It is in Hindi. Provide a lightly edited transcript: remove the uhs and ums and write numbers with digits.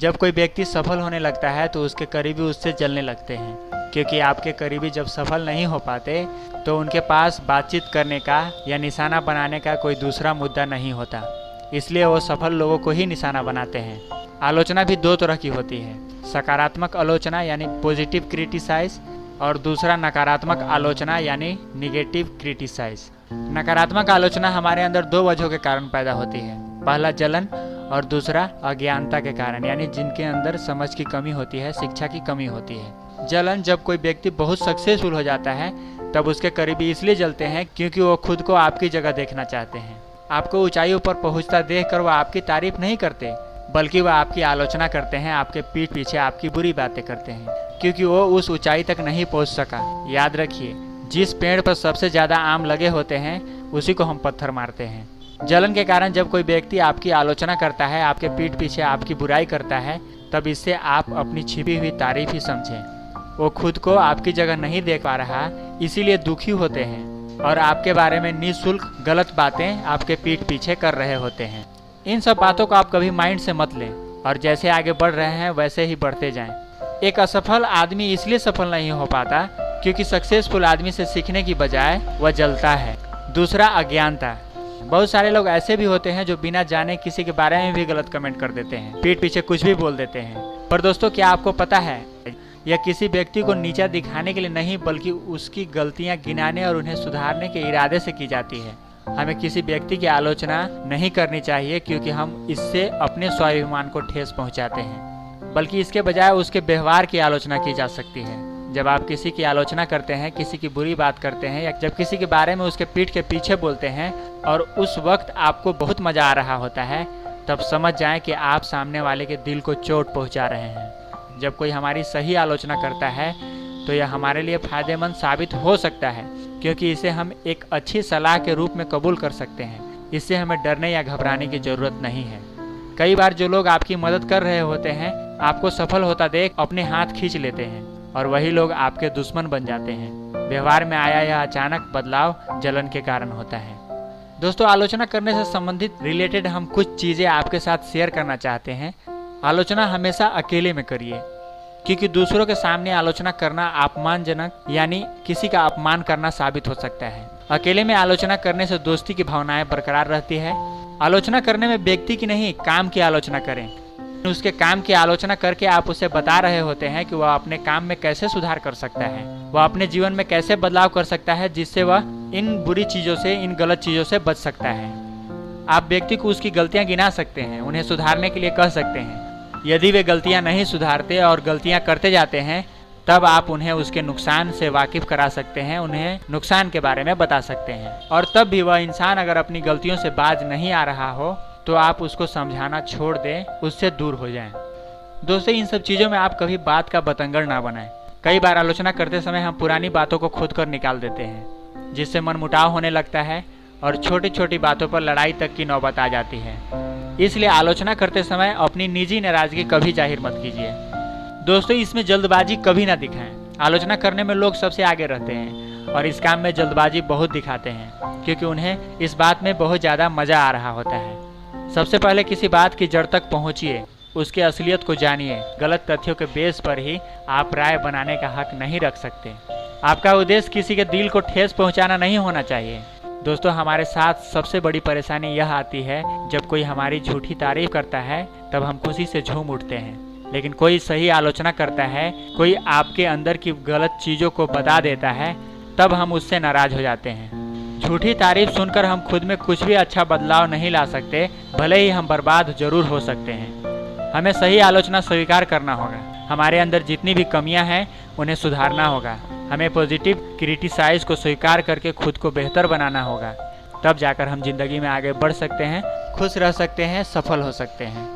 जब कोई व्यक्ति सफल होने लगता है तो उसके करीबी उससे जलने लगते हैं, क्योंकि आपके करीबी जब सफल नहीं हो पाते तो उनके पास बातचीत करने का या निशाना बनाने का कोई दूसरा मुद्दा नहीं होता, इसलिए वो सफल लोगों को ही निशाना बनाते हैं। आलोचना भी दो तरह की होती है, सकारात्मक आलोचना यानी पॉजिटिव क्रिटिसाइज और दूसरा नकारात्मक आलोचना यानी निगेटिव क्रिटिसाइज। नकारात्मक आलोचना हमारे अंदर दो वजहों के कारण पैदा होती है, पहला जलन और दूसरा अज्ञानता के कारण, यानी जिनके अंदर समझ की कमी होती है, शिक्षा की कमी होती है। जलन जब कोई व्यक्ति बहुत सक्सेसफुल हो जाता है तब उसके करीबी इसलिए जलते हैं क्योंकि वो खुद को आपकी जगह देखना चाहते हैं। आपको ऊंचाइयों पर पहुंचता देखकर वह आपकी तारीफ नहीं करते बल्कि वह आपकी आलोचना करते हैं, आपके पीठ पीछे आपकी बुरी बातें करते हैं, क्योंकि वो उस ऊंचाई तक नहीं पहुंच सका। याद रखिए, जिस पेड़ पर सबसे ज़्यादा आम लगे होते हैं उसी को हम पत्थर मारते हैं। जलन के कारण जब कोई व्यक्ति आपकी आलोचना करता है, आपके पीठ पीछे आपकी बुराई करता है, तब इससे आप अपनी छिपी हुई तारीफ ही समझें। वो खुद को आपकी जगह नहीं देख पा रहा, इसीलिए दुखी होते हैं और आपके बारे में निःशुल्क गलत बातें आपके पीठ पीछे कर रहे होते हैं। इन सब बातों को आप कभी माइंड से मत लें और जैसे आगे बढ़ रहे हैं वैसे ही बढ़ते जाएं। एक असफल आदमी इसलिए सफल नहीं हो पाता क्योंकि सक्सेसफुल आदमी से सीखने की बजाय वह जलता है। दूसरा, अज्ञानता। बहुत सारे लोग ऐसे भी होते हैं जो बिना जाने किसी के बारे में भी गलत कमेंट कर देते हैं, पीठ पीछे कुछ भी बोल देते हैं। पर दोस्तों, क्या आपको पता है, यह किसी व्यक्ति को नीचा दिखाने के लिए नहीं बल्कि उसकी गलतियां गिनाने और उन्हें सुधारने के इरादे से की जाती है। हमें किसी व्यक्ति की आलोचना नहीं करनी चाहिए क्योंकि हम इससे अपने स्वाभिमान को ठेस पहुंचाते हैं, बल्कि इसके बजाय उसके व्यवहार की आलोचना की जा सकती है। जब आप किसी की आलोचना करते हैं, किसी की बुरी बात करते हैं या जब किसी के बारे में उसके पीठ के पीछे बोलते हैं और उस वक्त आपको बहुत मजा आ रहा होता है, तब समझ जाएं कि आप सामने वाले के दिल को चोट पहुंचा रहे हैं। जब कोई हमारी सही आलोचना करता है तो यह हमारे लिए फायदेमंद साबित हो सकता है क्योंकि इसे हम एक अच्छी सलाह के रूप में कबूल कर सकते हैं। इससे हमें डरने या घबराने की जरूरत नहीं है। कई बार जो लोग आपकी मदद कर रहे होते हैं आपको सफल होता देख अपने हाथ खींच लेते हैं और वही लोग आपके दुश्मन बन जाते हैं। व्यवहार में आया यह अचानक बदलाव जलन के कारण होता है। दोस्तों, आलोचना करने से संबंधित रिलेटेड हम कुछ चीजें आपके साथ शेयर करना चाहते हैं। आलोचना हमेशा अकेले में करिए क्योंकि दूसरों के सामने आलोचना करना अपमानजनक यानी किसी का अपमान करना साबित हो सकता है। अकेले में आलोचना करने से दोस्ती की भावनाएं बरकरार रहती है। आलोचना करने में व्यक्ति की नहीं, काम की आलोचना करें। उसके काम की आलोचना करके आप उसे बता रहे होते हैं कि वह अपने काम में कैसे सुधार कर सकता है, वह अपने जीवन में कैसे बदलाव कर सकता है जिससे वह इन बुरी चीजों से, इन गलत चीजों से बच सकता है। आप व्यक्ति को उसकी गलतियां गिना सकते हैं, उन्हें सुधारने के लिए कह सकते हैं। यदि वे गलतियां नहीं सुधारते और गलतियां करते जाते हैं तब आप उन्हें उसके नुकसान से वाकिफ करा सकते हैं, उन्हें नुकसान के बारे में बता सकते हैं। और तब भी वह इंसान अगर अपनी गलतियों से बाज नहीं आ रहा हो तो आप उसको समझाना छोड़ दें, उससे दूर हो जाएं। दोस्तों, इन सब चीज़ों में आप कभी बात का बतंगड़ ना बनाएं। कई बार आलोचना करते समय हम पुरानी बातों को खोद कर निकाल देते हैं जिससे मनमुटाव होने लगता है और छोटी छोटी बातों पर लड़ाई तक की नौबत आ जाती है। इसलिए आलोचना करते समय अपनी निजी नाराजगी कभी जाहिर मत कीजिए। दोस्तों, इसमें जल्दबाजी कभी ना दिखाएं। आलोचना करने में लोग सबसे आगे रहते हैं और इस काम में जल्दबाजी बहुत दिखाते हैं क्योंकि उन्हें इस बात में बहुत ज़्यादा मज़ा आ रहा होता है। सबसे पहले किसी बात की जड़ तक पहुँचिए, उसकी असलियत को जानिए। गलत तथ्यों के बेस पर ही आप राय बनाने का हक नहीं रख सकते। आपका उद्देश्य किसी के दिल को ठेस पहुँचाना नहीं होना चाहिए। दोस्तों, हमारे साथ सबसे बड़ी परेशानी यह आती है जब कोई हमारी झूठी तारीफ करता है तब हम खुशी से झूम उठते हैं, लेकिन कोई सही आलोचना करता है, कोई आपके अंदर की गलत चीज़ों को बता देता है, तब हम उससे नाराज हो जाते हैं। झूठी तारीफ सुनकर हम खुद में कुछ भी अच्छा बदलाव नहीं ला सकते, भले ही हम बर्बाद जरूर हो सकते हैं। हमें सही आलोचना स्वीकार करना होगा। हमारे अंदर जितनी भी कमियां हैं उन्हें सुधारना होगा। हमें पॉजिटिव क्रिटिसाइज को स्वीकार करके खुद को बेहतर बनाना होगा। तब जाकर हम जिंदगी में आगे बढ़ सकते हैं, खुश रह सकते हैं, सफल हो सकते हैं।